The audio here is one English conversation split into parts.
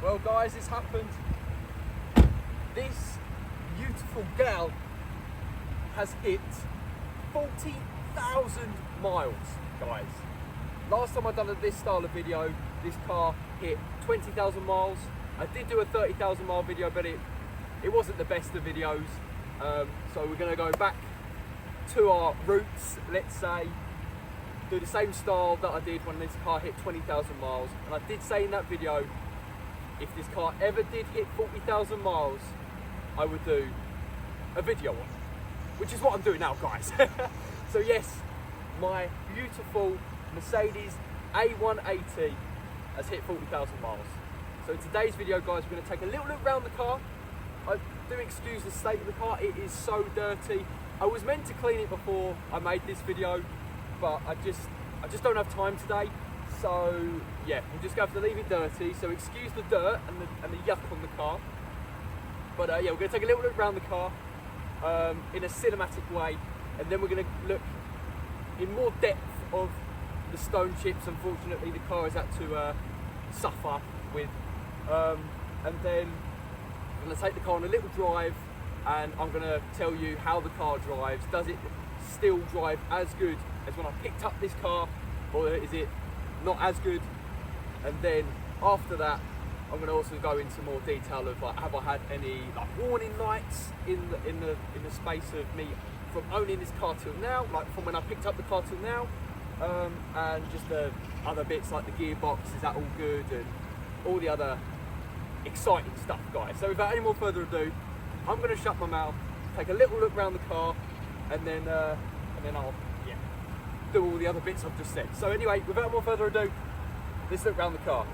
Well guys, it's happened. This beautiful gal has hit 40,000 miles, guys. Last time I done this style of video, this car hit 20,000 miles. I did do a 30,000 mile video, but it wasn't the best of videos. So we're gonna go back to our roots, let's say, do the same style that I did when this car hit 20,000 miles. And I did say in that video, if this car ever did hit 40,000 miles, I would do a video on it, which is what I'm doing now, guys. So yes, my beautiful Mercedes A180 has hit 40,000 miles. So in today's video, guys, we're going to take a little look around the car. I do excuse the state of the car, it is so dirty. I was meant to clean it before I made this video, but I just don't have time today. So yeah, we're just going to have to leave it dirty. So excuse the dirt and the yuck on the car. But yeah, we're going to take a little look around the car in a cinematic way, and then we're going to look in more depth of the stone chips. Unfortunately, the car has had to suffer with, and then I'm going to take the car on a little drive, and I'm going to tell you how the car drives. Does it still drive as good as when I picked up this car, or is it not as good? And then after that, I'm going to also go into more detail of like, have I had any like warning lights in the space of me from owning this car till now, like from when I picked up the car till now, and just the other bits like the gearbox, is that all good, and all the other exciting stuff, guys. So without any more further ado, I'm going to shut my mouth, take a little look around the car, and then I'll do all the other bits I've just said. So anyway, without more further ado, let's look around the car.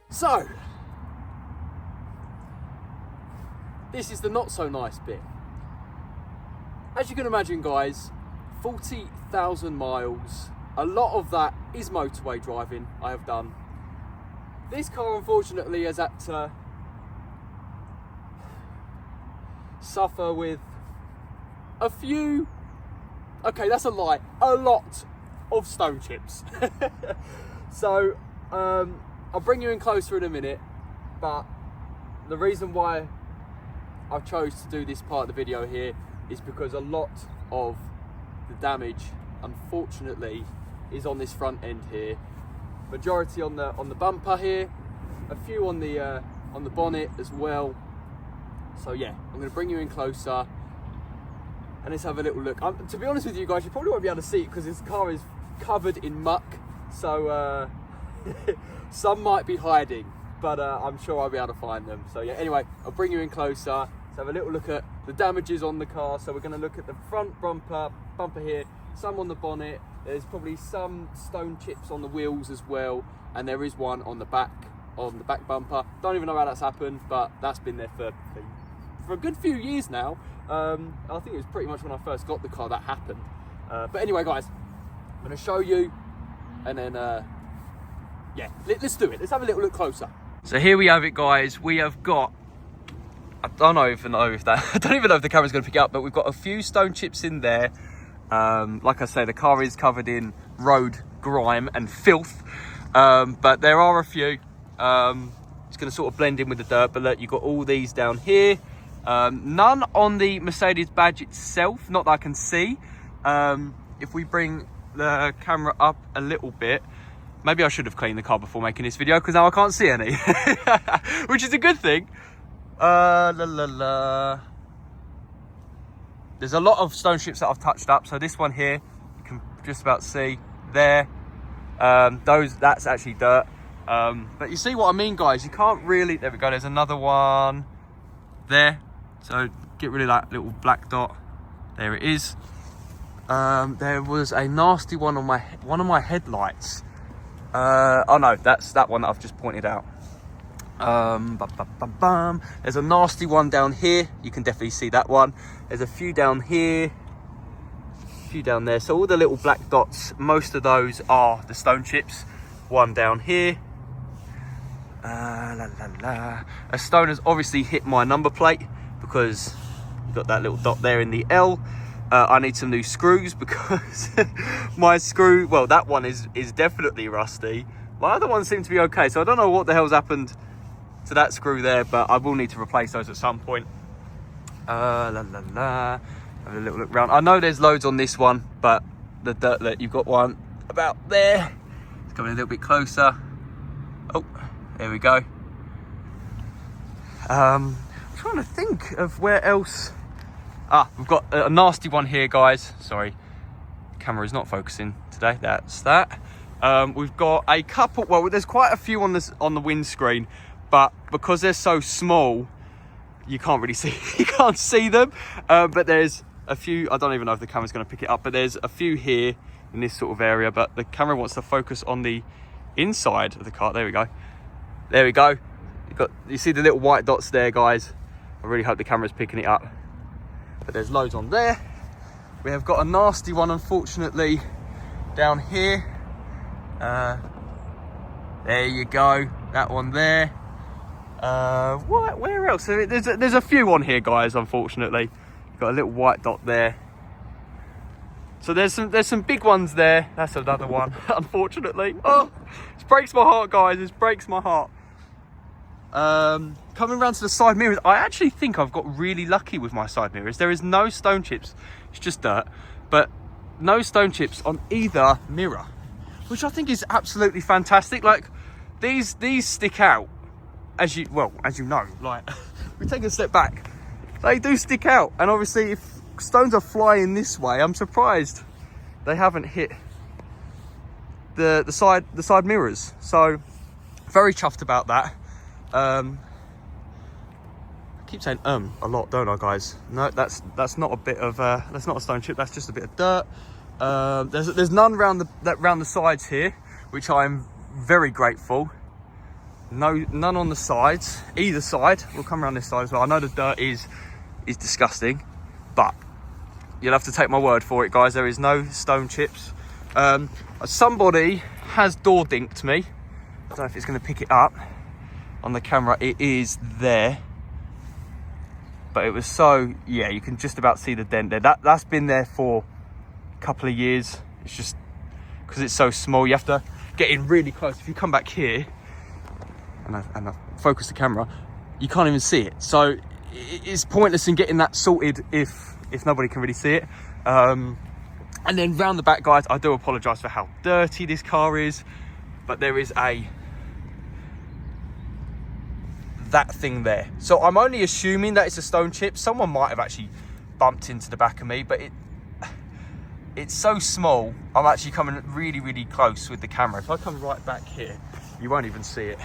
So, this is the not so nice bit. As you can imagine, guys, 40,000 miles, a lot of that is motorway driving I have done. This car unfortunately has had to suffer with a few okay, that's a lie, a lot of stone chips. So I'll bring you in closer in a minute, but the reason why I've chose to do this part of the video here is because a lot of the damage, unfortunately, is on this front end here. Majority on the bumper here, a few on the bonnet as well. So yeah, I'm going to bring you in closer and let's have a little look. To be honest with you guys, you probably won't be able to see it because this car is covered in muck, so some might be hiding, but I'm sure I'll be able to find them. So yeah, anyway, I'll bring you in closer. Let's have a little look at the damages on the car. So we're going to look at the front bumper here, some on the bonnet. There's probably some stone chips on the wheels as well, and there is one on the back bumper. Don't even know how that's happened, but that's been there for a good few years now. I think it was pretty much when I first got the car that happened. But anyway, guys, I'm going to show you, and then yeah, let's do it. Let's have a little look closer. So here we have it, guys. We have got, I don't even know if the camera's going to pick it up, but we've got a few stone chips in there. Like I say, the car is covered in road grime and filth, but there are a few. It's going to sort of blend in with the dirt, but look, you've got all these down here. None on the Mercedes badge itself, not that I can see. If we bring the camera up a little bit, maybe I should have cleaned the car before making this video, because now I can't see any, which is a good thing. There's a lot of stone chips that I've touched up. So this one here, you can just about see there. That's actually dirt. But you see what I mean, guys? You can't really, there we go, there's another one there. So get rid of that little black dot. There it is. There was a nasty one on one of my headlights. Oh no, that's that one that I've just pointed out. There's a nasty one down here. You can definitely see that one. There's a few down here, a few down there. So all the little black dots, most of those are the stone chips. One down here. A stone has obviously hit my number plate because you've got that little dot there in the L. I need some new screws because my screw, well, that one is definitely rusty. My other ones seem to be okay, so I don't know what the hell's happened to that screw there, but I will need to replace those at some point. Have a little look around. I know there's loads on this one, but the dirt, look, you've got one about there. It's coming a little bit closer. Oh, there we go. I'm trying to think of where else. We've got a nasty one here, guys. Sorry, camera is not focusing today. That's that. We've got a couple, well, there's quite a few on the windscreen, but because they're so small, you can't really see, you can't see them. But there's a few, I don't even know if the camera's going to pick it up, but there's a few here in this sort of area, but the camera wants to focus on the inside of the car. There we go. There we go. You see the little white dots there, guys. I really hope the camera's picking it up. But there's loads on there. We have got a nasty one, unfortunately, down here. There you go, that one there. Where else? There's a few on here, guys, unfortunately. You've got a little white dot there. So there's some big ones there. That's another one, unfortunately. Oh, it breaks my heart, guys. It breaks my heart. Coming around to the side mirrors, I actually think I've got really lucky with my side mirrors. There is no stone chips, it's just dirt, but no stone chips on either mirror, which I think is absolutely fantastic. Like, these stick out, as you know, like, we take a step back, they do stick out. And obviously if stones are flying this way, I'm surprised they haven't hit the side mirrors. So very chuffed about that. I keep saying a lot, don't I, guys? No, that's not a bit of that's not a stone chip, that's just a bit of dirt. There's none round the sides here, which I'm very grateful. None on the sides, either side. We'll come around this side as well. I know the dirt is disgusting, but you'll have to take my word for it, guys. There is no stone chips. Somebody has door dinked me. I don't know if it's going to pick it up on the camera. It is there, but it was so, yeah, you can just about see the dent there. That's been there for couple of years. It's just because it's so small, you have to get in really close. If you come back here and I focus the camera, you can't even see it. So it's pointless in getting that sorted if nobody can really see it. And then round the back, guys, I do apologise for how dirty this car is, but there is that thing there. So I'm only assuming that it's a stone chip. Someone might have actually bumped into the back of me, but it's so small. I'm actually coming really, really close with the camera. If I come right back here, you won't even see it.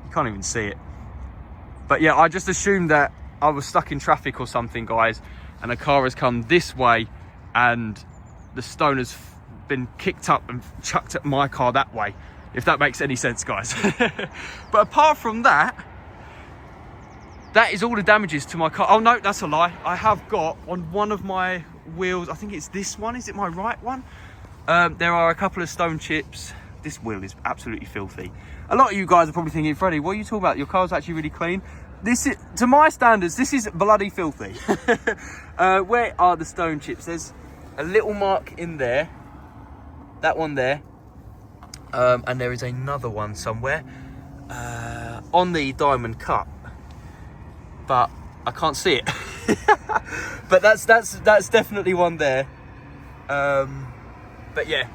You can't even see it. But yeah, I just assumed that I was stuck in traffic or something, guys, and a car has come this way and the stone has been kicked up and chucked at my car that way, if that makes any sense, guys. But apart from that, that is all the damages to my car. Oh no, that's a lie. I have got on one of my wheels, I think it's this one, is it my right one? There are a couple of stone chips. This wheel is absolutely filthy. A lot of you guys are probably thinking, Freddie, what are you talking about? Your car's actually really clean. This is, to my standards, this is bloody filthy. Where are the stone chips? There's a little mark in there, that one there, and there is another one somewhere on the diamond cup, but I can't see it. But that's definitely one there. But yeah,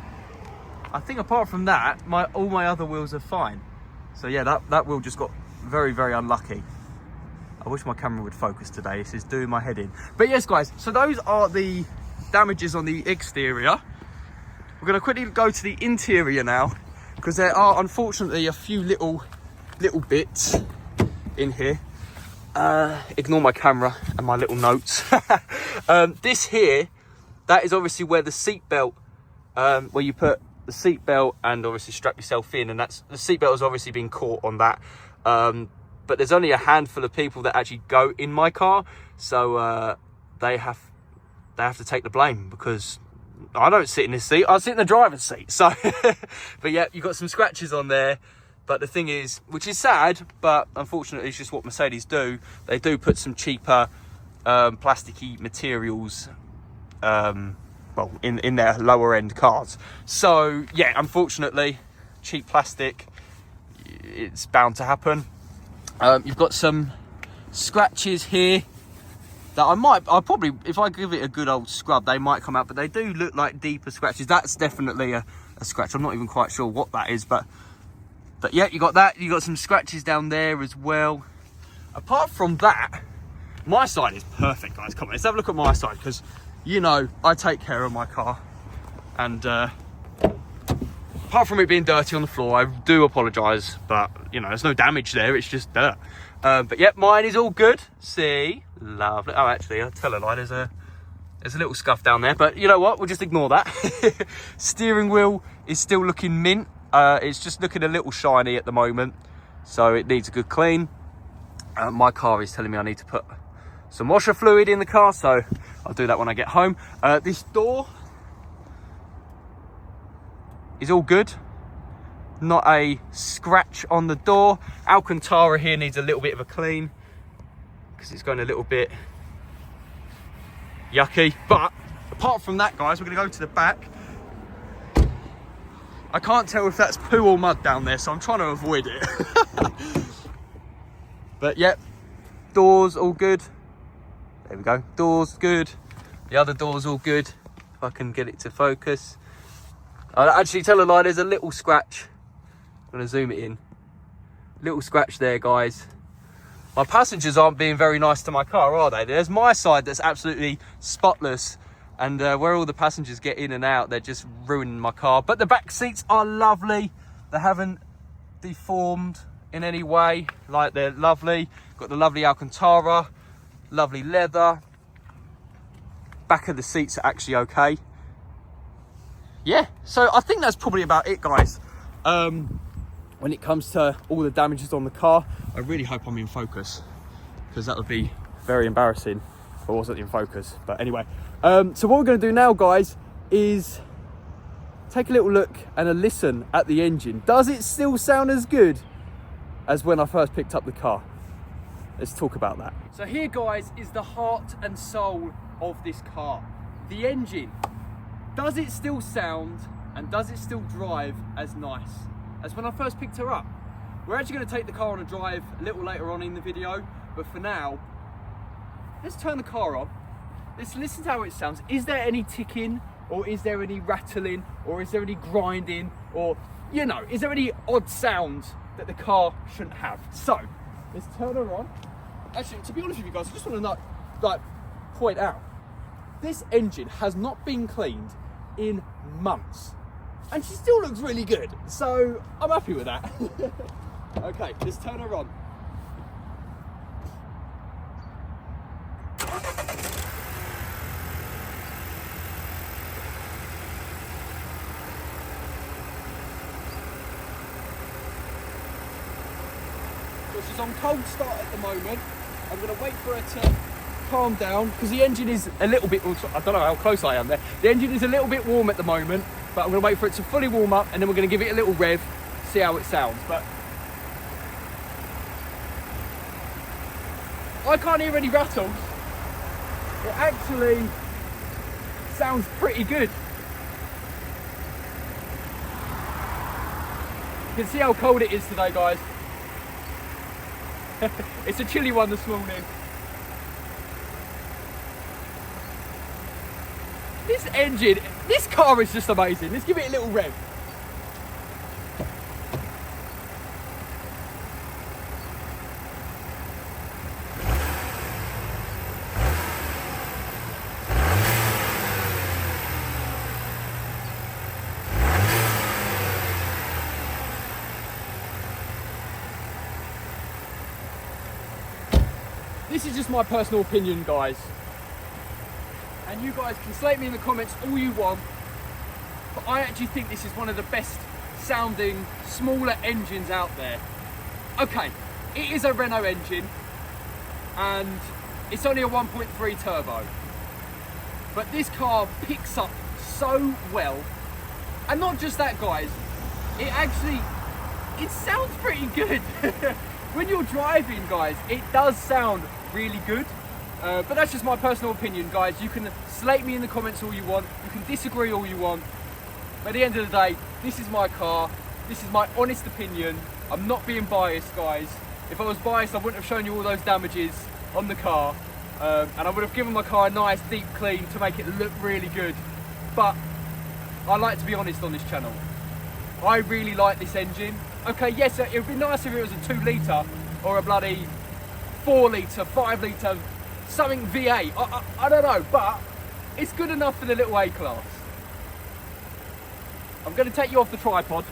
I think apart from that, all my other wheels are fine. So yeah, that wheel just got very, very unlucky. I wish my camera would focus today. This is doing my head in. But yes, guys, so those are the damages on the exterior. We're going to quickly go to the interior now, because there are unfortunately a few little bits in here. Ignore my camera and my little notes. This here, that is obviously where the seat belt, where you put the seat belt and obviously strap yourself in, and that's the seat belt has obviously been caught on that. But there's only a handful of people that actually go in my car, so they have to take the blame, because I don't sit in this seat, I sit in the driver's seat. So but yeah, you've got some scratches on there. But the thing is, which is sad, but unfortunately it's just what Mercedes do, they do put some cheaper plasticky materials well, in their lower end cars. So yeah, unfortunately, cheap plastic, it's bound to happen. You've got some scratches here that I'll probably, if I give it a good old scrub, they might come out, but they do look like deeper scratches. That's definitely a scratch. I'm not even quite sure what that is, but yeah, you got that. You got some scratches down there as well. Apart from that, my side is perfect, guys. Come on, let's have a look at my side, because you know I take care of my car, and apart from it being dirty on the floor, I do apologise, but you know, there's no damage there, it's just dirt. But yep, mine is all good. See, lovely. Oh, actually, I'll tell a lie, there's a little scuff down there, but you know what, we'll just ignore that. Steering wheel is still looking mint. It's just looking a little shiny at the moment, so it needs a good clean. My car is telling me I need to put some washer fluid in the car, so I'll do that when I get home. This door is all good. Not a scratch on the door. Alcantara here needs a little bit of a clean, because it's going a little bit yucky. But apart from that, guys, we're going to go to the back. I can't tell if that's poo or mud down there, so I'm trying to avoid it. But yep, doors all good. There we go, doors good. The other door's all good. If I can get it to focus. I'll actually tell a lie, there's a little scratch. I'm gonna zoom it in. Little scratch there, guys. My passengers aren't being very nice to my car, are they? There's my side that's absolutely spotless, and where all the passengers get in and out, they're just ruining my car. But the back seats are lovely. They haven't deformed in any way. Like, they're lovely. Got the lovely Alcantara, lovely leather. Back of the seats are actually okay. Yeah, so I think that's probably about it, guys. When it comes to all the damages on the car, I really hope I'm in focus, because that would be very embarrassing if I wasn't in focus. But anyway, so what we're going to do now, guys, is take a little look and a listen at the engine. Does it still sound as good as when I first picked up the car? Let's talk about that. So here, guys, is the heart and soul of this car. The engine. Does it still sound and does it still drive as nice as when I first picked her up? We're actually going to take the car on a drive a little later on in the video, but for now, let's turn the car on. Let's listen to how it sounds. Is there any ticking, or is there any rattling, or is there any grinding, or, you know, is there any odd sounds that the car shouldn't have? So, let's turn her on. Actually, to be honest with you guys, I just want to point out, this engine has not been cleaned in months, and she still looks really good. So I'm happy with that. Okay, let's turn her on. So she's on cold start at the moment. I'm going to wait for her to calm down because the engine is a little bit, I don't know how close I am there. The engine is a little bit warm at the moment, but I'm going to wait for it to fully warm up and then we're going to give it a little rev, see how it sounds. But I can't hear any rattles. It actually sounds pretty good. You can see how cold it is today, guys. It's a chilly one this morning. This engine, this car is just amazing. Let's give it a little rev. This is just my personal opinion, guys. And you guys can slate me in the comments all you want, but I actually think this is one of the best sounding smaller engines out there. Okay, it is a Renault engine and it's only a 1.3 turbo, but this car picks up so well. And not just that, guys, it sounds pretty good. When you're driving, guys, it does sound really good. But that's just my personal opinion, guys. You can slate me in the comments all you want. You can disagree all you want. But at the end of the day, this is my car. This is my honest opinion. I'm not being biased, guys. If I was biased, I wouldn't have shown you all those damages on the car. And I would have given my car a nice deep clean to make it look really good. But I like to be honest on this channel. I really like this engine. Okay, yes, it would be nice if it was a 2 litre or a bloody 4 litre, 5 litre, something V8. I don't know, but it's good enough for the little A-Class. I'm going to take you off the tripod.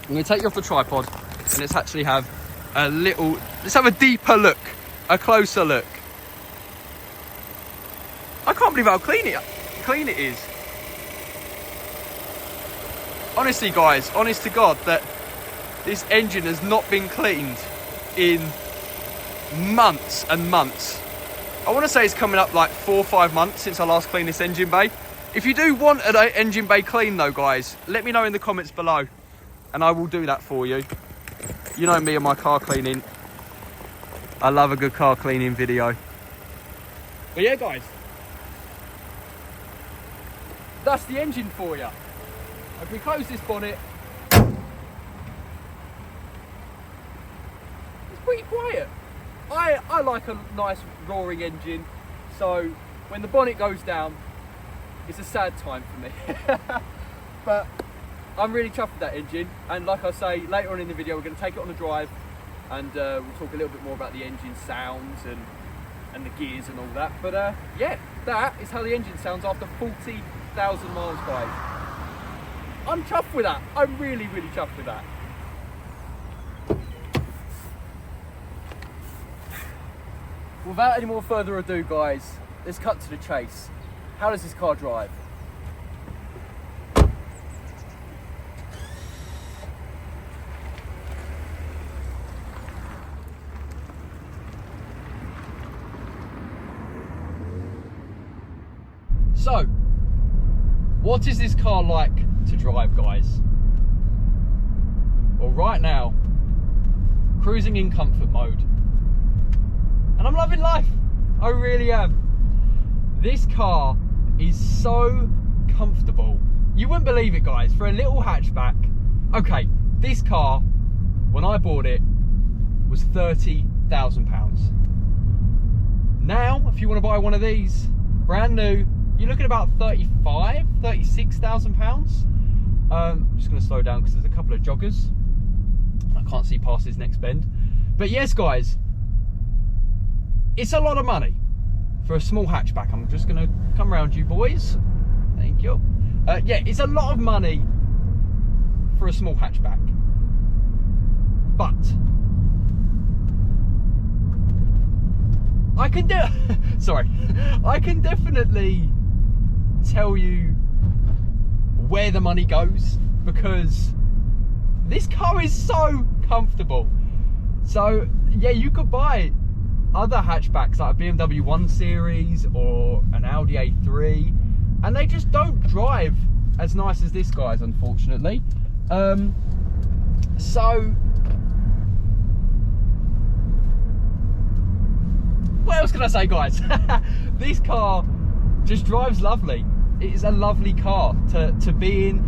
And let's actually have let's have a deeper look, a closer look. I can't believe how clean it is. Honestly, guys, honest to God, that this engine has not been cleaned in months and months. I want to say it's coming up like 4 or 5 months since I last cleaned this engine bay. If you do want an engine bay clean though, guys, let me know in the comments below and I will do that for you. You know me and my car cleaning. I love a good car cleaning video. But yeah, guys, that's the engine for you. If we close this bonnet, it's pretty quiet. I like a nice roaring engine, so when the bonnet goes down, it's a sad time for me. But I'm really chuffed with that engine, and like I say, later on in the video we're going to take it on a drive and we'll talk a little bit more about the engine sounds and the gears and all that. But yeah, that is how the engine sounds after 40,000 miles, guys. I'm chuffed with that. I'm really, really chuffed with that. Without any more further ado, guys, let's cut to the chase. How does this car drive? So, what is this car like to drive, guys? Well, right now, cruising in comfort mode. And I'm loving life. I really am. This car is so comfortable. You wouldn't believe it, guys. For a little hatchback, okay, this car, when I bought it, was £30,000. Now, if you want to buy one of these, brand new, you're looking at about £36,000. I'm just going to slow down because there's a couple of joggers. I can't see past this next bend. But yes, guys, it's a lot of money for a small hatchback. I'm just going to come around you boys. Thank you. Yeah, it's a lot of money for a small hatchback. But I can I can definitely tell you where the money goes, because this car is so comfortable. So yeah, you could buy other hatchbacks like a BMW 1 Series or an Audi A3, and they just don't drive as nice as this, guys, unfortunately. So what else can I say, guys? This car just drives lovely. It is a lovely car to be in.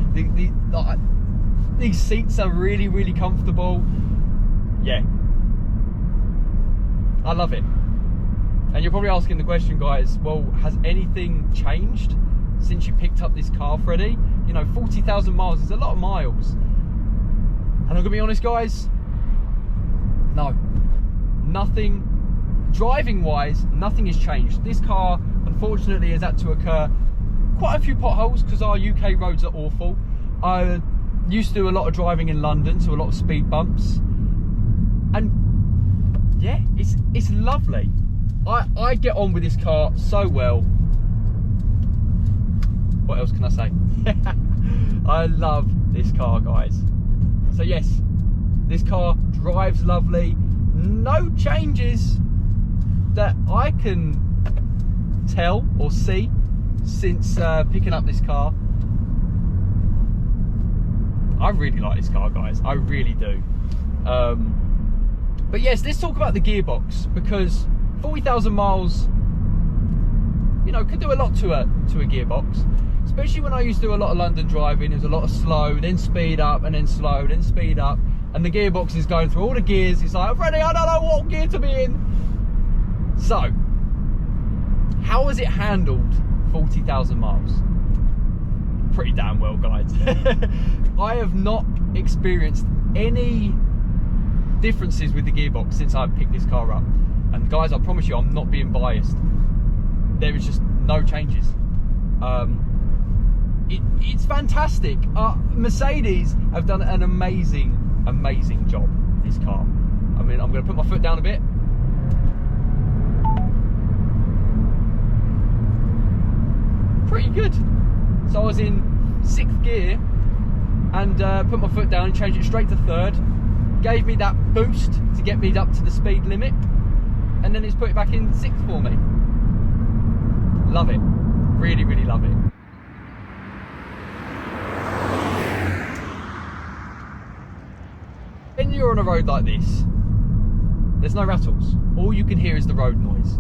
These seats are really, really comfortable. Yeah, I love it. And you're probably asking the question, guys, well, has anything changed since you picked up this car, Freddie? You know, 40,000 miles is a lot of miles. And I'm gonna be honest, guys, no, nothing. Driving wise, nothing has changed. This car, unfortunately, has had to occur quite a few potholes because our UK roads are awful. I used to do a lot of driving in London, so a lot of speed bumps. And yeah, it's lovely. I get on with this car so well. What else can I say? I love this car, guys. So yes, this car drives lovely. No changes that I can tell or see since picking up this car. I really like this car, guys. I really do. But yes, let's talk about the gearbox, because 40,000 miles, you know, could do a lot to a gearbox. Especially when I used to do a lot of London driving, it was a lot of slow, then speed up, and then slow, then speed up, and the gearbox is going through all the gears. It's like, Freddie, I don't know what gear to be in. So, how has it handled 40,000 miles? Pretty damn well, guys. I have not experienced any differences with the gearbox since I picked this car up. And guys, I promise you, I'm not being biased. There is just no changes. It's fantastic. Mercedes have done an amazing job with this car. I mean, I'm going to put my foot down a bit. Pretty good. So I was in 6th gear and put my foot down and changed it straight to 3rd. Gave me that boost to get me up to the speed limit, and then it's put it back in 6th for me. Love it. Really, really love it. When you're on a road like this, there's no rattles. All you can hear is the road noise.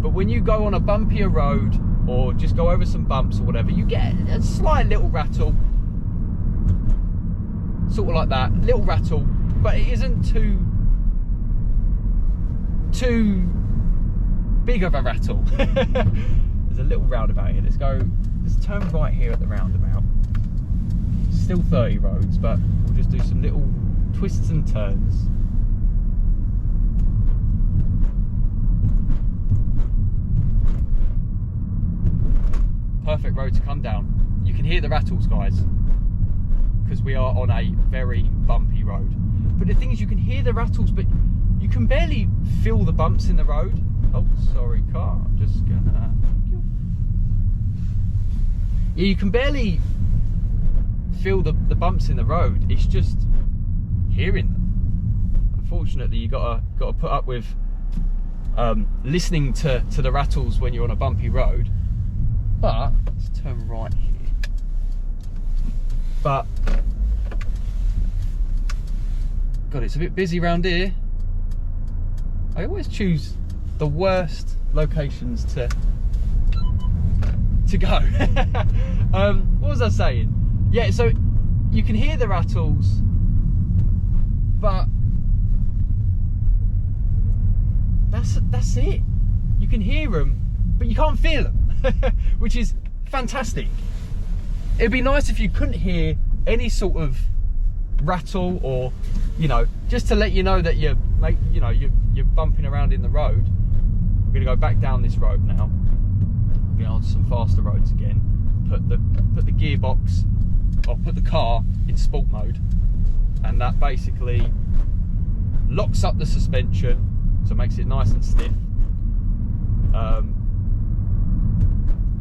But when you go on a bumpier road, or just go over some bumps or whatever, you get a slight little rattle, sort of like that, little rattle, but it isn't too big of a rattle. There's a little roundabout here. Let's turn right here at the roundabout. Still 30 roads, but we'll just do some little twists and turns. Perfect road to come down. You can hear the rattles, guys, because we are on a very bumpy road. But the thing is, you can hear the rattles, but you can barely feel the bumps in the road. Oh, sorry, car. I'm just gonna... Yeah, you can barely feel the bumps in the road. It's just hearing them. Unfortunately, you gotta put up with listening to the rattles when you're on a bumpy road. But let's turn right here. But God, it's a bit busy around here. I always choose the worst locations to to go. What was I saying? Yeah, so you can hear the rattles, but that's it. You can hear them, but you can't feel them, which is fantastic. It'd be nice if you couldn't hear any sort of rattle, or just to let you know that you're bumping around in the road. We're gonna go back down this road now. Get onto some faster roads again. Put the gearbox, or put the car in sport mode, and that basically locks up the suspension, so it makes it nice and stiff.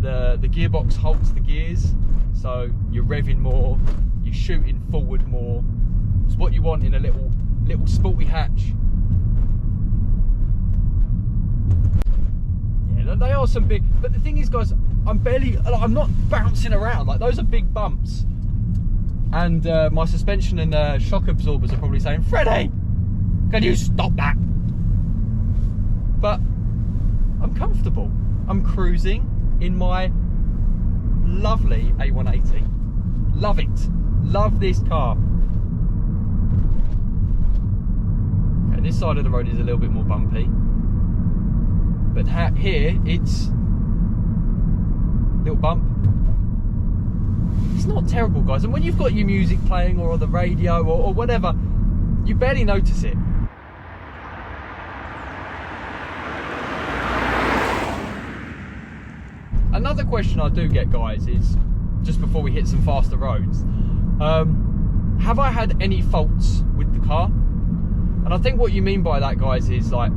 The gearbox holds the gears, so you're revving more, you're shooting forward more. It's what you want in a little sporty hatch. Yeah, they are some big, but the thing is, guys, I'm not bouncing around. Like, those are big bumps, and my suspension and shock absorbers are probably saying, Freddie, can you stop that? But I'm comfortable. I'm cruising in my lovely A180. Love it. Love this car. Okay, this side of the road is a little bit more bumpy, but here it's a little bump. It's not terrible, guys. And when you've got your music playing, or the radio, or whatever, you barely notice it. Another question I do get, guys, is, just before we hit some faster roads, have I had any faults with the car? And I think what you mean by that, guys, is like,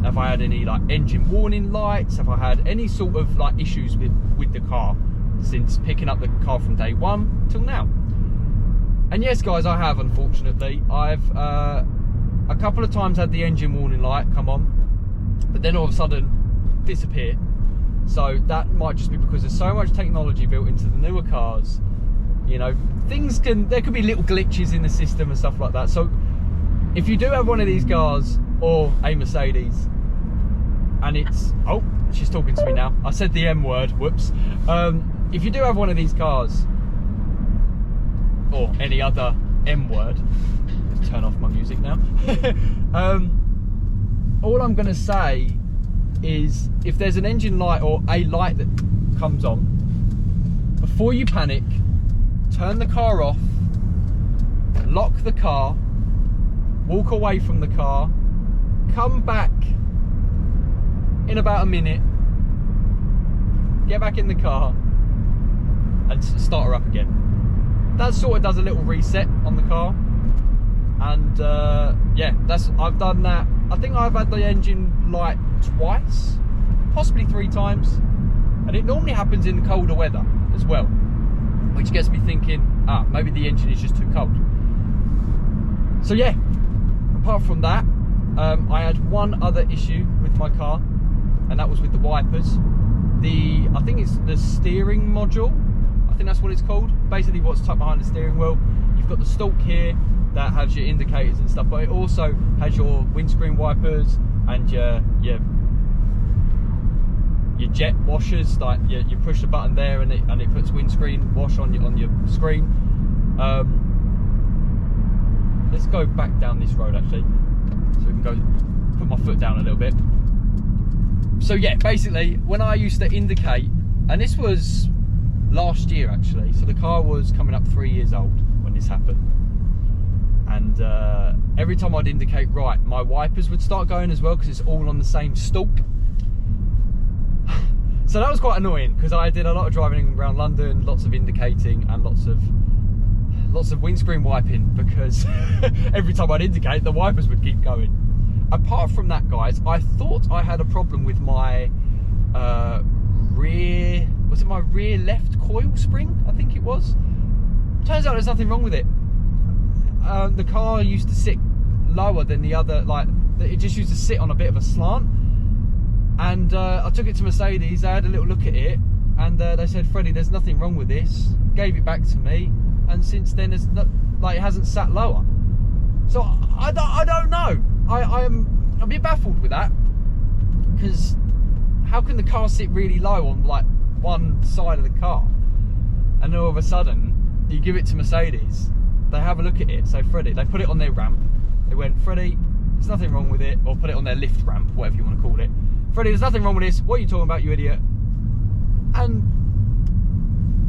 have I had any like engine warning lights? Have I had any sort of like issues with the car since picking up the car from day one till now? And yes, guys, I have, unfortunately. I've a couple of times had the engine warning light come on, but then all of a sudden disappear. So that might just be because there's so much technology built into the newer cars. There could be little glitches in the system and stuff like that. So if you do have one of these cars, or a Mercedes, and it's, oh, she's talking to me now. I said the M word, whoops. If you do have one of these cars, or any other M word, let's turn off my music now. All I'm gonna say is, if there's an engine light or a light that comes on, before you panic, turn the car off, lock the car, walk away from the car, come back in about a minute, get back in the car and start her up again. That sort of does a little reset on the car. And yeah, I've done that. I think I've had the engine light twice, possibly 3 times, and it normally happens in colder weather as well, which gets me thinking, maybe the engine is just too cold. So yeah, apart from that, I had one other issue with my car, and that was with the wipers. I think it's the steering module, I think that's what it's called. Basically what's tucked behind the steering wheel. You've got the stalk here that has your indicators and stuff, but it also has your windscreen wipers and your jet washers. Like you push the button there and it puts windscreen wash on your screen. Let's go back down this road actually, so we can go put my foot down a little bit. So yeah, basically when I used to indicate, and this was last year actually, so the car was coming up 3 years old when this happened, and every time I'd indicate right, my wipers would start going as well, because it's all on the same stalk. So that was quite annoying, because I did a lot of driving around London, lots of indicating and lots of windscreen wiping, because every time I'd indicate, the wipers would keep going. Apart from that, guys, I thought I had a problem with my rear left coil spring, I think it was. Turns out there's nothing wrong with it. The car used to sit lower than the other, like it just used to sit on a bit of a slant. And I took it to Mercedes, they had a little look at it, and they said, Freddie, there's nothing wrong with this. Gave it back to me, and since then it's not, like, it hasn't sat lower. So I don't know. I'm a bit baffled with that, because how can the car sit really low on like one side of the car, and then all of a sudden you give it to Mercedes, they have a look at it, say Freddie, they put it on their ramp, they went, Freddie, there's nothing wrong with it, or put it on their lift ramp, whatever you want to call it. Freddie, there's nothing wrong with this, what are you talking about, you idiot? And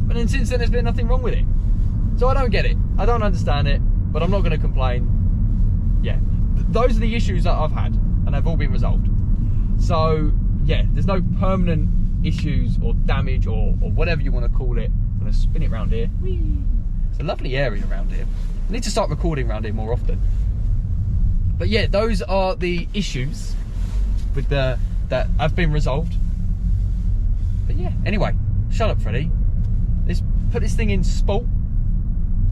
then since then there's been nothing wrong with it. So I don't get it, I don't understand it, but I'm not going to complain. Yeah, those are the issues that I've had, and they've all been resolved. So yeah, there's no permanent issues or damage or whatever you want to call it. I'm going to spin it around here. Whee! It's a lovely area around here. I need to start recording around here more often. But yeah, those are the issues with that have been resolved. But yeah, anyway, shut up, Freddie. Let's put this thing in sport.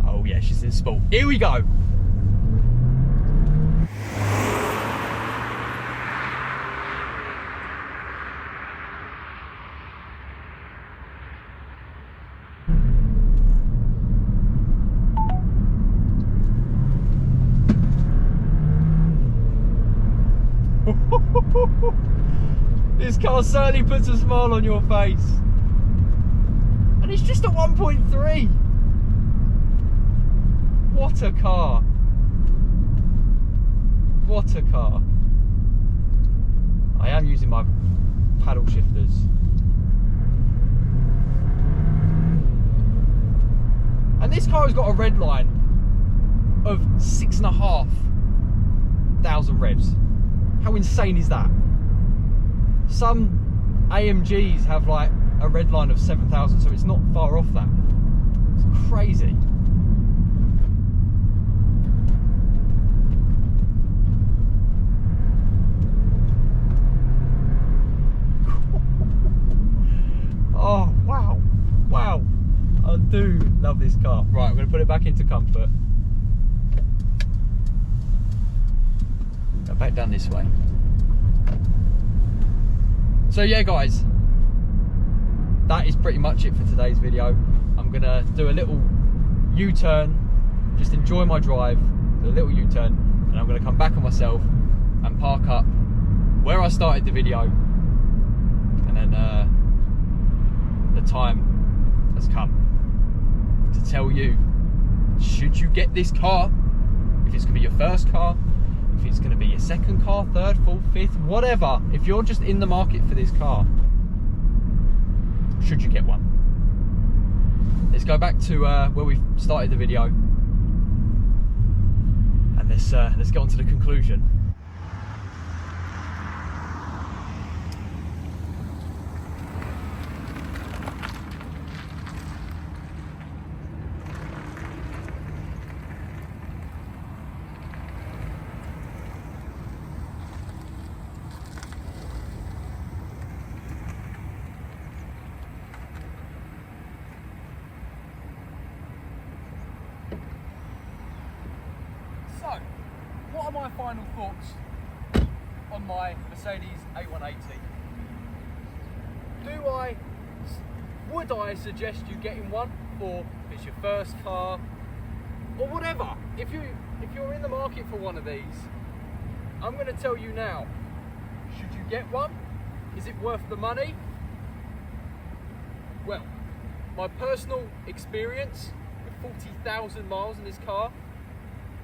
Oh yeah, she's in sport. Here we go. This car certainly puts a smile on your face. And it's just a 1.3. What a car. What a car. I am using my paddle shifters. And this car has got a red line of 6,500 revs. How insane is that? Some AMGs have like a red line of 7,000, so it's not far off that. It's crazy. Oh, wow. Wow. I do love this car. Right, I'm going to put it back into comfort. Go back down this way. So yeah guys, that is pretty much it for today's video. I'm gonna do a little U-turn, just enjoy my drive, do a little U-turn, and I'm gonna come back on myself and park up where I started the video, and then the time has come to tell you, should you get this car, if it's gonna be your first car, if it's going to be your second car, third, fourth, fifth, whatever. If you're just in the market for this car, should you get one? Let's go back to where we started the video, and let's get on to the conclusion. So, what are my final thoughts on my Mercedes A180? Would I suggest you getting one, or if it's your first car, or whatever? If you're in the market for one of these, I'm going to tell you now, should you get one? Is it worth the money? Well, my personal experience with 40,000 miles in this car,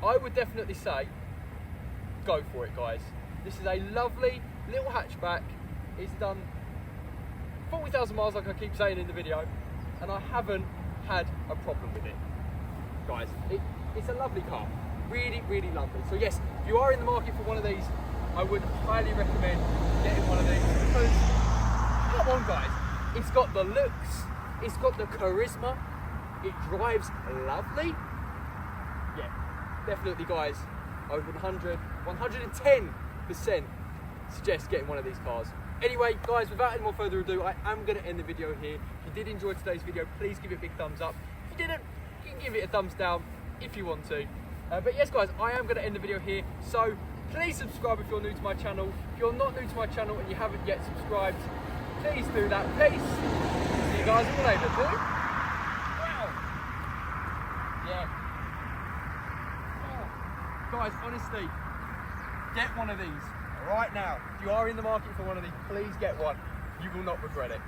I would definitely say, go for it, guys. This is a lovely little hatchback. It's done 40,000 miles, like I keep saying in the video, and I haven't had a problem with it. Guys, it's a lovely car. Really, really lovely. So yes, if you are in the market for one of these, I would highly recommend getting one of these, because, come on guys, it's got the looks, it's got the charisma, it drives lovely. Yeah, definitely guys, I would 110% suggest getting one of these cars. Anyway, guys, without any more further ado, I am going to end the video here. If you did enjoy today's video, please give it a big thumbs up. If you didn't, you can give it a thumbs down if you want to. But yes, guys, I am going to end the video here. So please subscribe if you're new to my channel. If you're not new to my channel and you haven't yet subscribed, please do that. Peace. See you guys all later, too. Wow. Yeah. Oh. Guys, honestly, get one of these right now. If you are in the market for one of these, please get one. You will not regret it.